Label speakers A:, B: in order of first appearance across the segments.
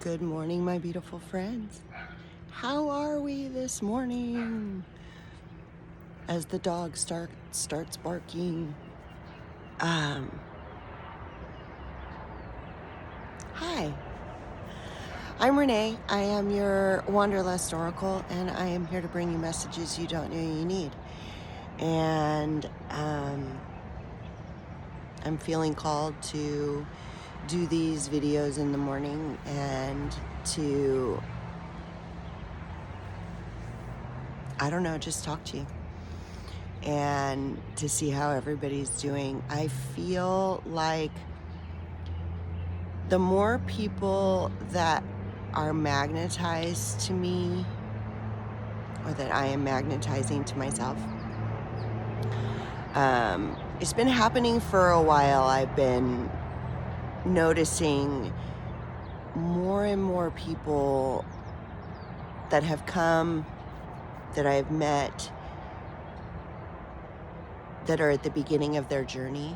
A: Good morning, my beautiful friends. How are we this morning? As the dog starts barking. Hi, I'm Renee. I am your Wanderlust Oracle, and I am here to bring you messages you don't know you need. And I'm feeling called to do these videos in the morning and to, I don't know, just talk to you and to see how everybody's doing. I feel like the more people that are magnetized to me, or that I am magnetizing to myself, it's been happening for a while. I've been noticing more and more people that have come, that I've met, that are at the beginning of their journey,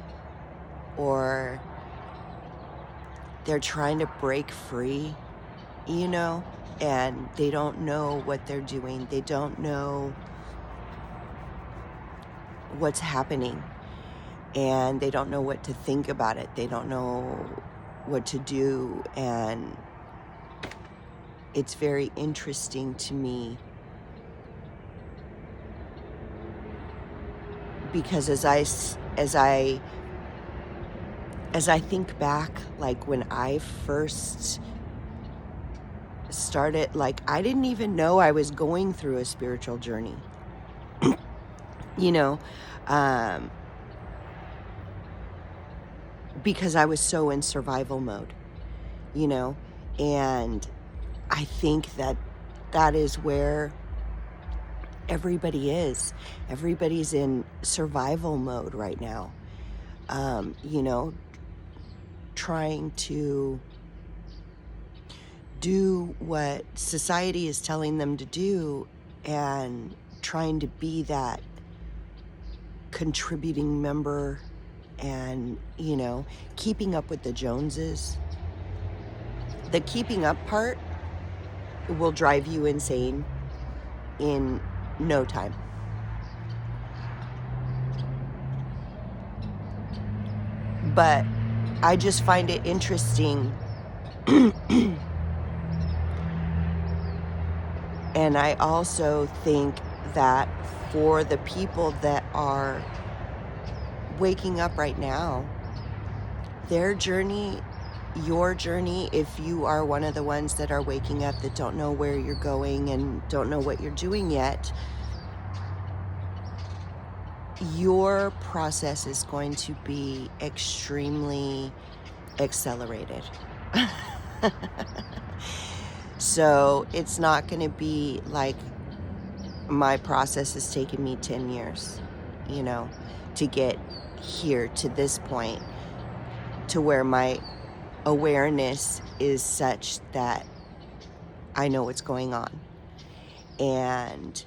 A: or they're trying to break free, and they don't know what they're doing. They don't know what's happening, and they don't know what to think about it. They don't know what to do, and it's very interesting to me because as I think back, like when I first started, like I didn't even know I was going through a spiritual journey, because I was so in survival mode, and I think that is where everybody is. Everybody's in survival mode right now, trying to do what society is telling them to do and trying to be that contributing member and, keeping up with the Joneses. The keeping up part will drive you insane in no time. But I just find it interesting. And I also think that for the people that are waking up right now, their journey, your journey, if you are one of the ones that are waking up that don't know where you're going and don't know what you're doing yet, your process is going to be extremely accelerated. So it's not going to be like my process has taken me 10 years, to get here to this point, to where my awareness is such that I know what's going on. And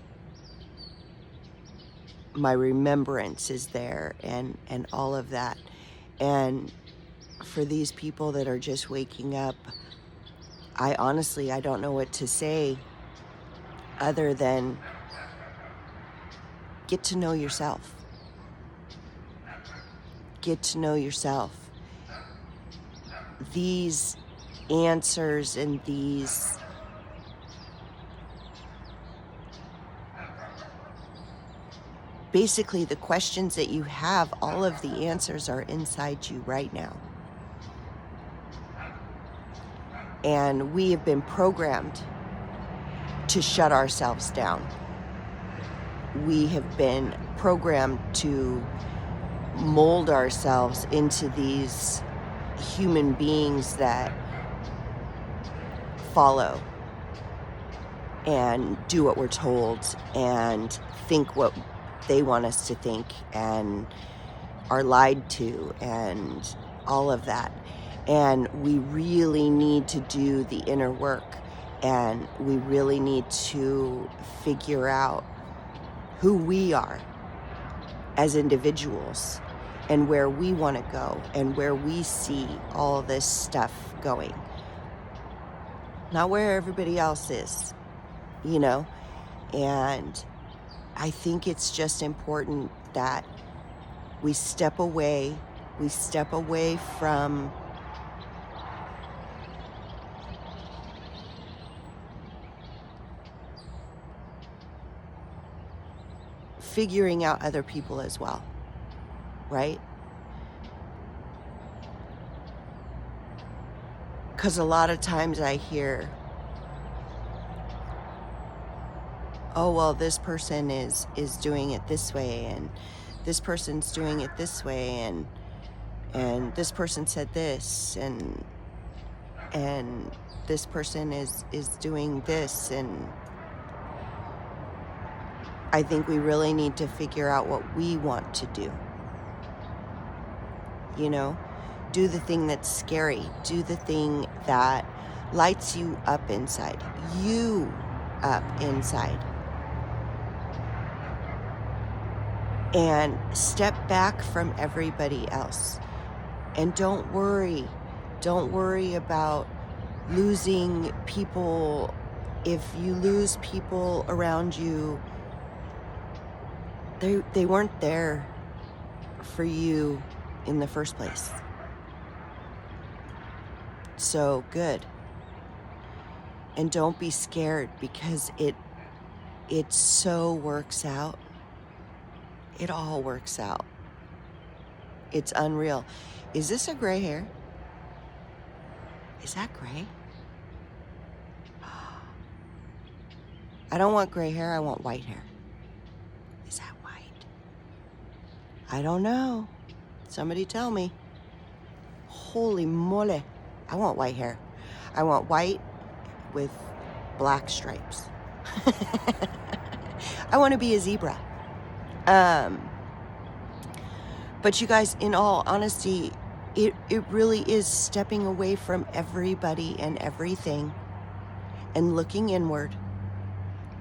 A: my remembrance is there and all of that. And for these people that are just waking up, I don't know what to say other than get to know yourself. Get to know yourself. These answers and these basically the questions that you have, all of the answers are inside you right now. And we have been programmed to shut ourselves down. We have been programmed to mold ourselves into these human beings that follow and do what we're told and think what they want us to think and are lied to and all of that. And we really need to do the inner work, and we really need to figure out who we are as individuals and where we want to go and where we see all this stuff going. not where everybody else is, you know? And I think it's just important that we step away from figuring out other people as well, right? Because a lot of times I hear, oh, well, this person is doing it this way, and this person's doing it this way, and this person said this, and this person is doing this. And I think we really need to figure out what we want to do. You know, do the thing that's scary, do the thing that lights you up inside, you up inside. And step back from everybody else. And don't worry about losing people. If you lose people around you, they weren't there for you in the first place. So good. And don't be scared, because it so works out. It all works out. It's unreal. Is this a gray hair? Is that gray? I don't want gray hair, I want white hair. Is that white? I don't know. Somebody tell me. Holy moly. I want white hair. I want white with black stripes. I want to be a zebra. But you guys, in all honesty, it really is stepping away from everybody and everything and looking inward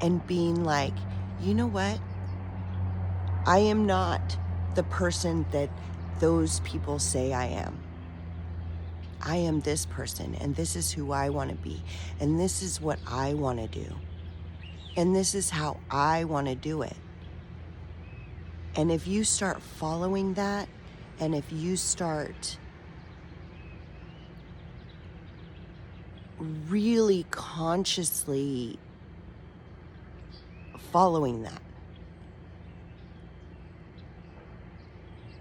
A: and being like, you know what? I am not the person that those people say I am. I am this person, and this is who I want to be, and this is what I want to do, and this is how I want to do it. And if you start following that, and if you start really consciously following that,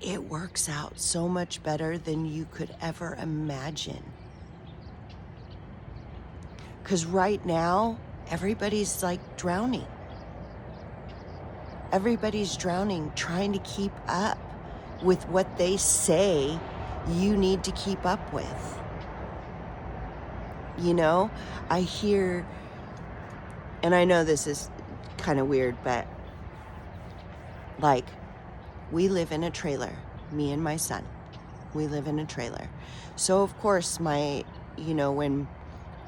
A: it works out so much better than you could ever imagine. Because right now, everybody's like drowning. Everybody's drowning, trying to keep up with what they say you need to keep up with. You know, I hear, and I know this is kind of weird, but like, we live in a trailer, me and my son. We live in a trailer. So of course, when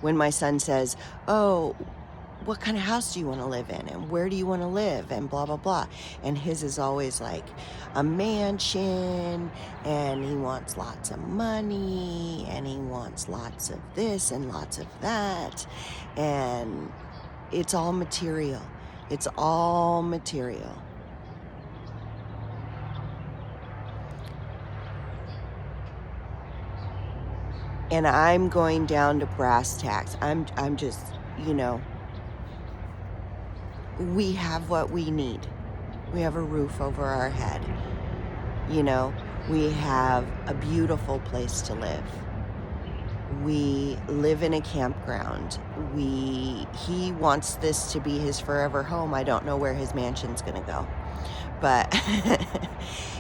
A: my son says, oh, what kind of house do you want to live in? And where do you want to live? And blah, blah, blah. And his is always like a mansion, and he wants lots of money, and he wants lots of this and lots of that. And it's all material. It's all material. And I'm going down to brass tacks. I'm just, we have what we need. We have a roof over our head. We have a beautiful place to live. We live in a campground. He wants this to be his forever home. I don't know where his mansion's gonna go. But,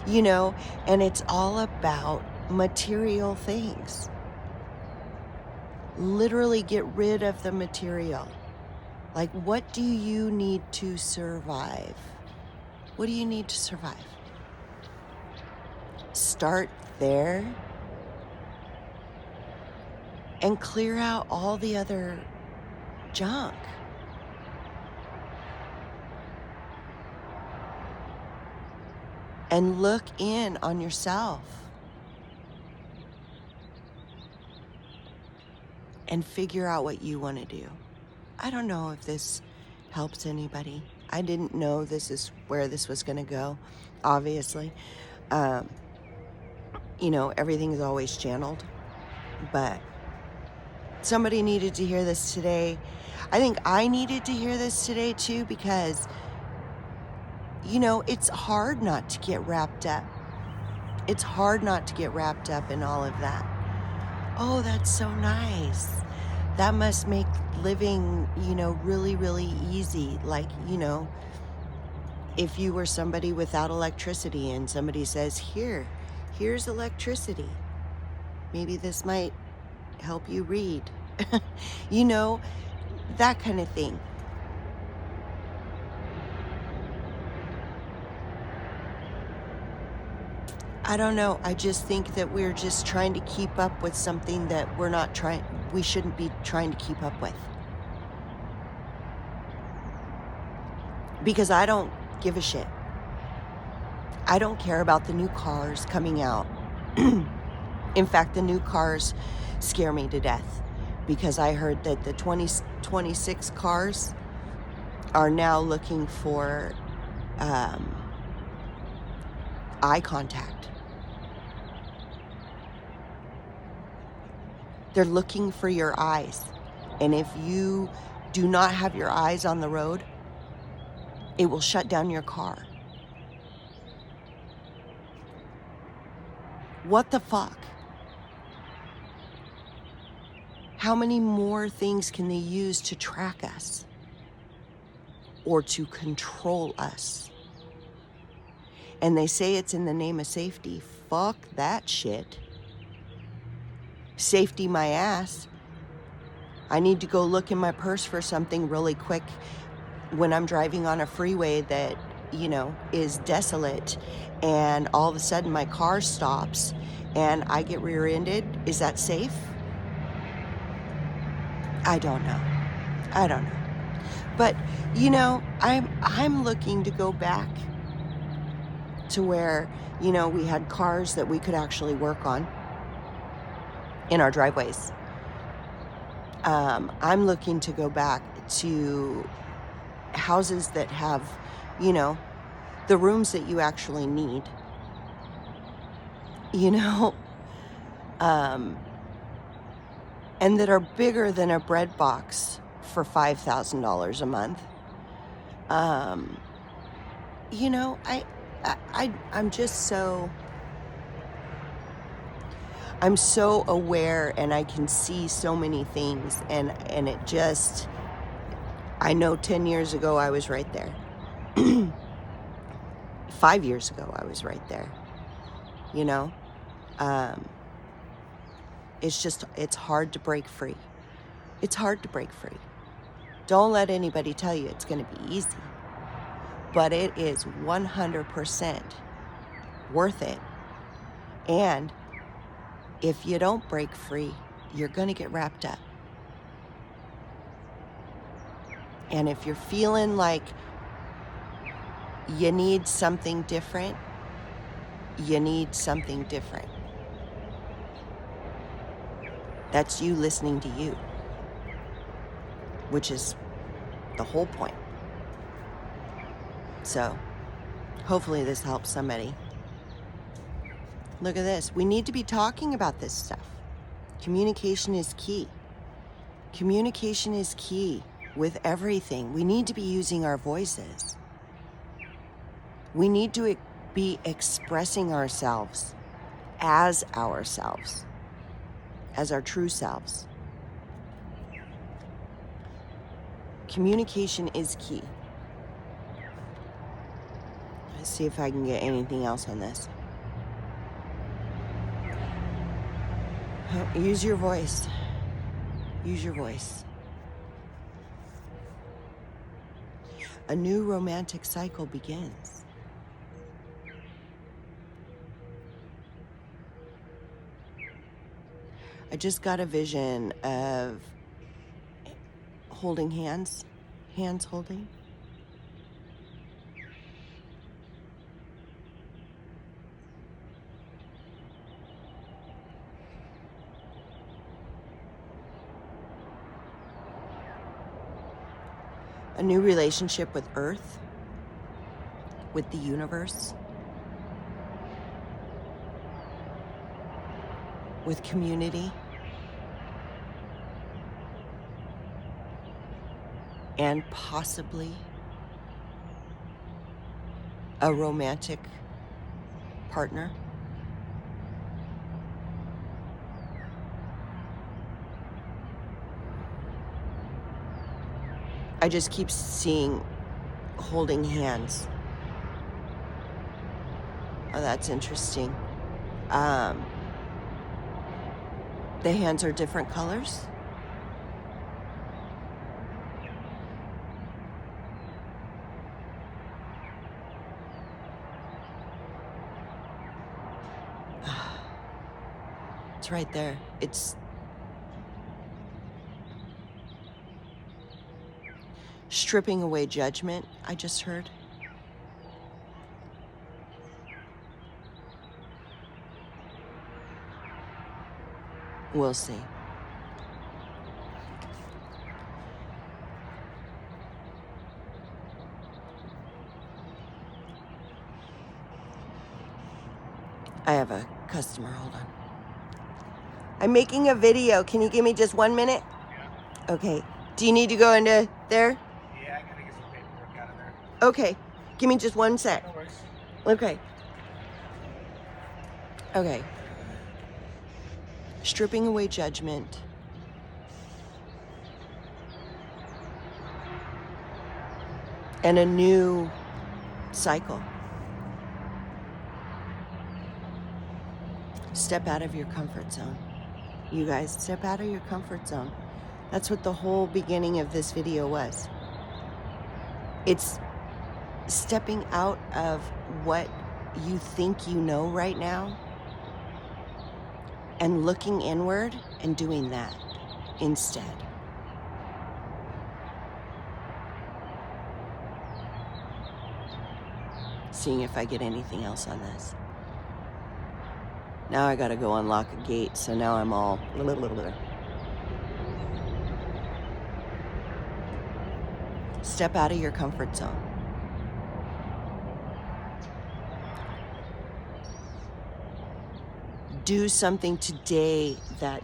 A: and it's all about material things. Literally get rid of the material. Like, what do you need to survive? What do you need to survive? Start there and clear out all the other junk. And look in on yourself. and figure out what you want to do. I don't know if this helps anybody. I didn't know this is where this was going to go, obviously. Um, everything is always channeled, but somebody needed to hear this today. I think I needed to hear this today too, because, it's hard not to get wrapped up. It's hard not to get wrapped up in all of that. Oh, that's so nice. That must make living, really, really easy. Like, if you were somebody without electricity and somebody says, here's electricity. Maybe this might help you read. That kind of thing. I don't know. I just think that we're just trying to keep up with something that we shouldn't be trying to keep up with. Because I don't give a shit. I don't care about the new cars coming out. In fact, the new cars scare me to death, because I heard that the 2026 cars are now looking for eye contact. They're looking for your eyes. And if you do not have your eyes on the road, it will shut down your car. What the fuck? How many more things can they use to track us or to control us? And they say it's in the name of safety. Fuck that shit. Safety my ass. I need to go look in my purse for something really quick when I'm driving on a freeway that, is desolate, and all of a sudden my car stops and I get rear-ended. Is that safe? I don't know. But, I'm looking to go back to where, we had cars that we could actually work on in our driveways. I'm looking to go back to houses that have, the rooms that you actually need, and that are bigger than a bread box for $5,000 a month. I'm just I'm so aware, and I can see so many things, and it just, I know 10 years ago I was right there. 5 years ago I was right there. It's hard to break free. It's hard to break free. Don't let anybody tell you it's going to be easy. But it is 100% worth it. And if you don't break free, you're going to get wrapped up. And if you're feeling like you need something different, you need something different. That's you listening to you, which is the whole point. So, hopefully this helps somebody. Look at this. We need to be talking about this stuff. Communication is key. Communication is key with everything. We need to be using our voices. We need to be expressing ourselves, as our true selves. Communication is key. Let's see if I can get anything else on this. Use your voice. Use your voice. A new romantic cycle begins. I just got a vision of holding hands holding. a new relationship with Earth, with the universe, with community, and possibly a romantic partner. I just keep seeing holding hands. Oh, that's interesting. The hands are different colors. It's right there. It's stripping away judgment, I just heard. We'll see. I have a customer, hold on. I'm making a video. Can you give me just 1 minute? Yeah. Okay. Do you need to go into there?
B: Yeah, I gotta get some paperwork out of there.
A: Okay. Give me just 1 sec.
B: No worries.
A: Okay. Okay. Stripping away judgment. And a new cycle. Step out of your comfort zone. You guys, step out of your comfort zone. That's what the whole beginning of this video was. It's stepping out of what you think you know right now and looking inward and doing that instead. Seeing if I get anything else on this. Now I gotta go unlock a gate, so now I'm all Step out of your comfort zone. Do something today that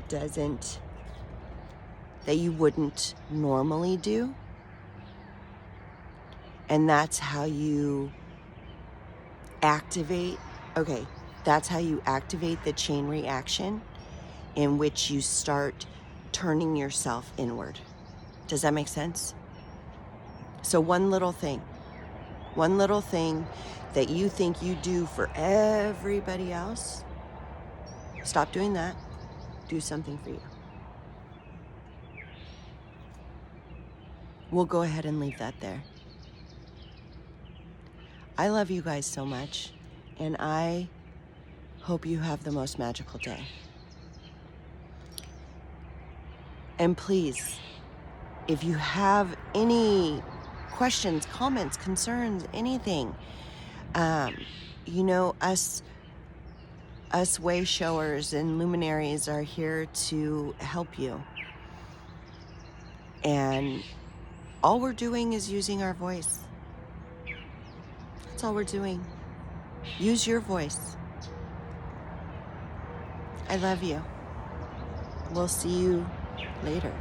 A: you wouldn't normally do. And that's how you activate, that's how you activate the chain reaction in which you start turning yourself inward. Does that make sense? So one little thing that you think you do for everybody else, stop doing that. Do something for you. We'll go ahead and leave that there. I love you guys so much, and I hope you have the most magical day. And please, if you have any questions, comments, concerns, anything, us way showers and luminaries are here to help you. And all we're doing is using our voice. That's all we're doing. Use your voice. I love you. We'll see you later.